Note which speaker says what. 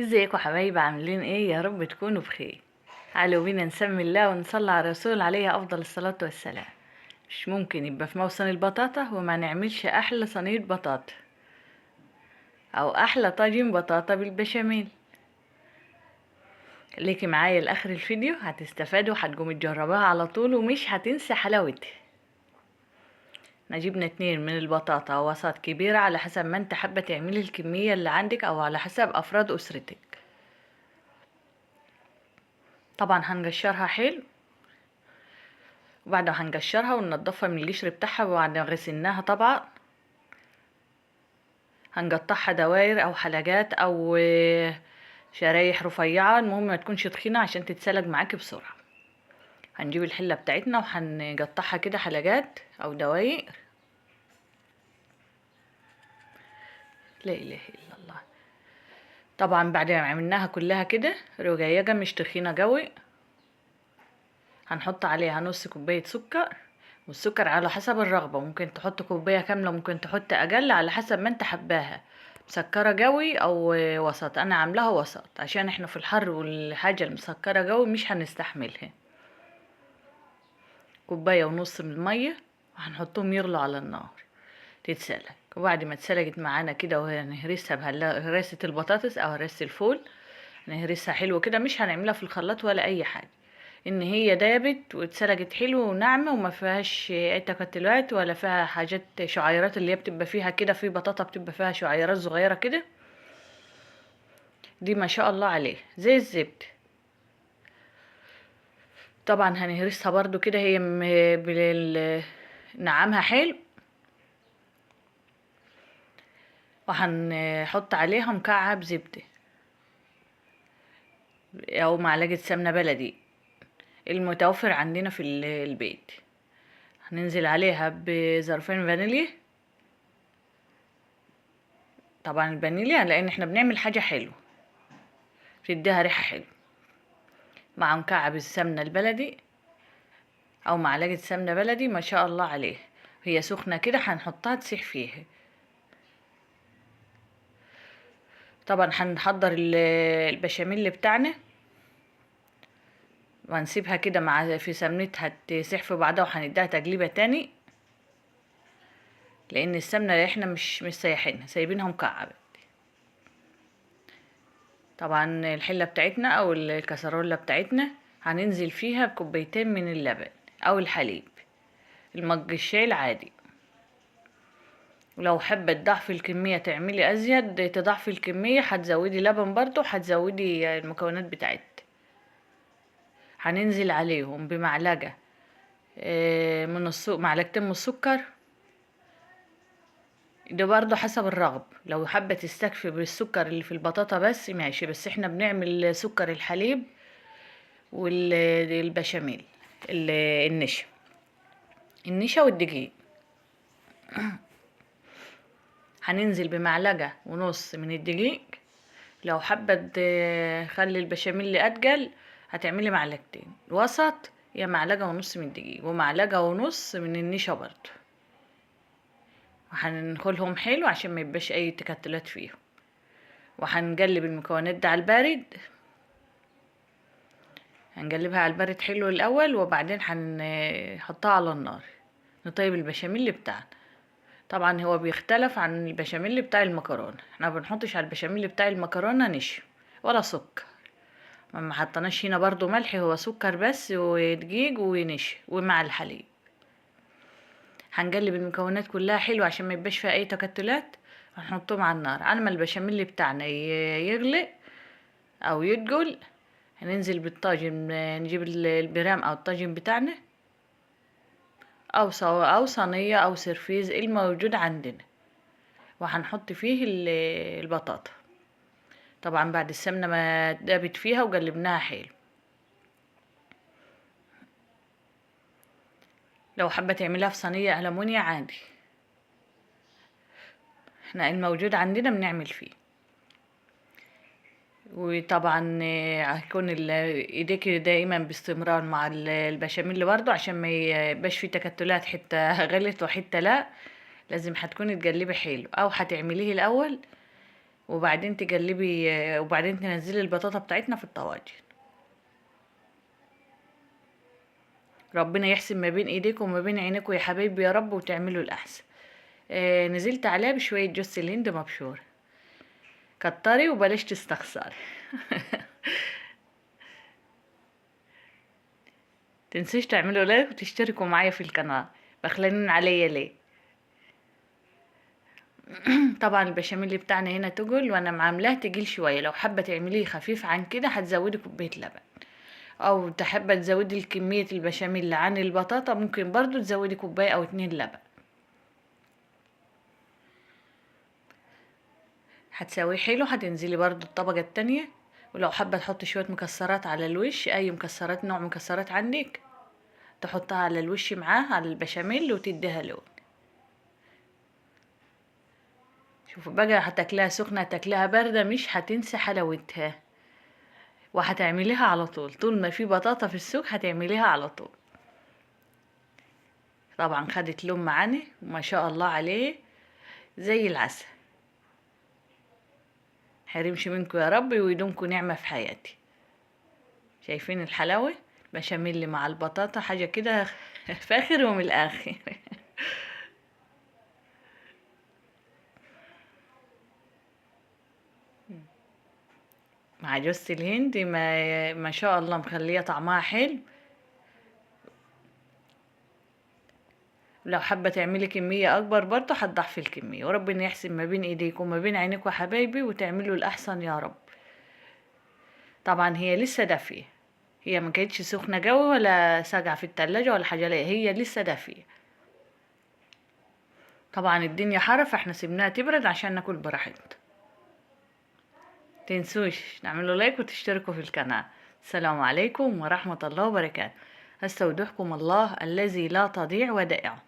Speaker 1: ازيكم حبايبي، عاملين ايه؟ يا رب تكونوا بخير. تعالوا بينا نسمي الله ونصلي على الرسول عليه افضل الصلاة والسلام. مش ممكن يبقى في موسم البطاطا وما نعملش احلى صينية بطاطا او احلى طاجن بطاطا بالبشاميل. ليكي معايا لاخر الفيديو، هتستفادوا وهتقوموا تجربوها على طول ومش هتنسى حلاوتها. احنا جبنا 2 من البطاطا وسط كبيرة على حسب ما انت حابة تعملي الكمية اللي عندك او على حسب افراد اسرتك. طبعا هنقشرها حلو، وبعد ما هنقشرها وننضفها من القشر بتاعها وبعد ما غسلناها طبعا هنقطعها دوائر او حلقات او شرايح رفيعة، المهم ما تكونش تخينة عشان تتسلق معاكي بسرعة. هنجيب الحلة بتاعتنا وهنقطعها كده حلقات او دوائر. لا اله الا الله. طبعا بعد ما عملناها كلها كده رقيقة مش تخينة قوي، هنحط عليها نص كوباية سكر، والسكر على حسب الرغبة، ممكن تحط كوباية كاملة ممكن تحط اقل على حسب ما انت حباها، مسكرة قوي او وسط. انا عاملاها وسط عشان احنا في الحر والحاجة المسكرة قوي مش هنستحملها. كوباية ونص من المية وهنحطهم يغلوا على النار تتسلق. وبعد ما اتسلقت معانا كده وهنهرسها بهراسة البطاطس او هراسة الفول، نهرسها حلو كده، مش هنعملها في الخلاط ولا اي حاجة، ان هي دابت واتسلقت حلو وناعمه وما فيهاش اي تكتلات ولا فيها حاجات شعيرات، اللي هي بتبقى فيها كده في بطاطا بتبقى فيها شعيرات صغيره كده، دي ما شاء الله عليه زي الزبد. طبعا هنهرسها برضو كده هي نعمها حلو، وهنحط عليها مكعب زبده او معلقه سمنه بلدي المتوفر عندنا في البيت. هننزل عليها بظرفين فانيليا، طبعا الفانيليا لان احنا بنعمل حاجه حلوه بتديها ريحه حلوه، مع مكعب السمنه البلدي او معلقه سمنه بلدي ما شاء الله عليه. هي سخنه كده هنحطها تسيح فيها. طبعا هنحضر البشاميل بتاعنا وهنسيبها كده مع في سمنتها تسيح في بعضها، وهنديها تقليبه تاني لان السمنه اللي احنا مش سايحينها سايبينها مكعبه. طبعا الحله بتاعتنا او الكسرولة بتاعتنا هننزل فيها بكوبايتين من اللبن او الحليب، المج الشاي العادي. ولو حابة تضعفي الكمية تعملي ازيد تضعفي الكمية، هتزودي لبن برضو، هتزودي المكونات بتاعتها. هننزل عليهم بمعلقة من معلقتين من السكر، ده برضو حسب الرغب. لو حابة تستكفي بالسكر اللي في البطاطا بس ماشي، بس احنا بنعمل سكر الحليب والبشاميل النشا، النشا والدقيق. هننزل بمعلقة ونص من الدقيق، لو حابة تخلي البشاميل اتقل هتعملي معلقتين وسط، يا معلقة ونص من الدقيق ومعلقة ونص من النشا برضو. وهنخلهم حلو عشان ما يبقاش اي تكتلات فيهم. وهنقلب المكونات ده على البارد، هنقلبها على البارد حلو الاول وبعدين هنحطها على النار نطيب البشاميل بتاعنا. طبعا هو بيختلف عن البشاميل بتاع المكرونه، احنا ما بنحطش على البشاميل بتاع المكرونه نشا ولا سكر، ما حطناش هنا برضو ملح، هو سكر بس ودقيق ونشا ومع الحليب. هنقلب المكونات كلها حلو عشان ما يبقاش فيها اي تكتلات، هنحطهم على النار على ما البشاميل بتاعنا يغلي او يتقل. هننزل بالطاجن، نجيب البرام او الطاجن بتاعنا او صينيه او سرفيز الموجود عندنا، وهنحط فيه البطاطا. طبعا بعد السمنه ما دابت فيها وقلبناها حلو. لو حابه تعملها في صينيه ألمونيا عادي، احنا الموجود عندنا بنعمل فيه. وطبعا هيكون ايديك دائما باستمرار مع البشاميل برضو عشان ما يبقاش فيه تكتلات، حته غلط وحته لا، لازم هتكوني تقلبي حلو او هتعمليه الاول وبعدين تقلبي، وبعدين تنزلي البطاطا بتاعتنا في الطواجن. ربنا يحسن ما بين ايديكم وما بين عينيكم يا حبايبي يا رب، وتعملوا الاحسن. نزلت عليها بشويه جوز الهند مبشور. كتري وبلاش تستخسري. تنسوش تعملوا لايك وتشتركوا معايا في القناه، بخلانين عليا ليه. طبعا البشاميل بتاعنا هنا تقل، وانا معاملاه تقيل شويه. لو حابه تعمليه خفيف عن كده هتزودي كوبايه لبن، او تحبه تزودي الكميه البشاميل عن البطاطا ممكن برضو تزودي كوبايه او 2 لبن. هتسويه حلو، هتنزلي برضو الطبقه التانية. ولو حابه تحطي شويه مكسرات على الوش، اي مكسرات، نوع مكسرات عندك تحطها على الوش معاه على البشاميل وتديها لون. شوفوا بقى، هتاكلها سخنه هتاكلها بارده مش هتنسى حلاوتها، وهتعمليها على طول. طول ما في بطاطا في السوق هتعمليها على طول. طبعا خدت لون معانا وما شاء الله عليه زي العسل. حرمش منكم يا رب ويدومكم نعمة في حياتي. شايفين الحلاوة؟ بشاميل مع البطاطا حاجة كده فاخر ومن الآخر. مع جوز الهند ما شاء الله مخليه طعمها حلو. لو حابة تعملي كمية أكبر برضه هتضعفي الكمية، وربنا يحسن ما بين إيديكم وما بين عينيكم يا حبايبي، وتعملوا الأحسن يا رب. طبعا هي لسه دافية، هي ما كانتش سخنة جوي ولا ساقعة في التلاجة ولا حاجة، لا هي لسه دافية. طبعا الدنيا حر فاحنا سيبناها تبرد عشان ناكل براحتنا. تنسوش تعملوا لايك وتشتركوا في القناة. السلام عليكم ورحمة الله وبركاته. استودعكم الله الذي لا تضيع ودائعه.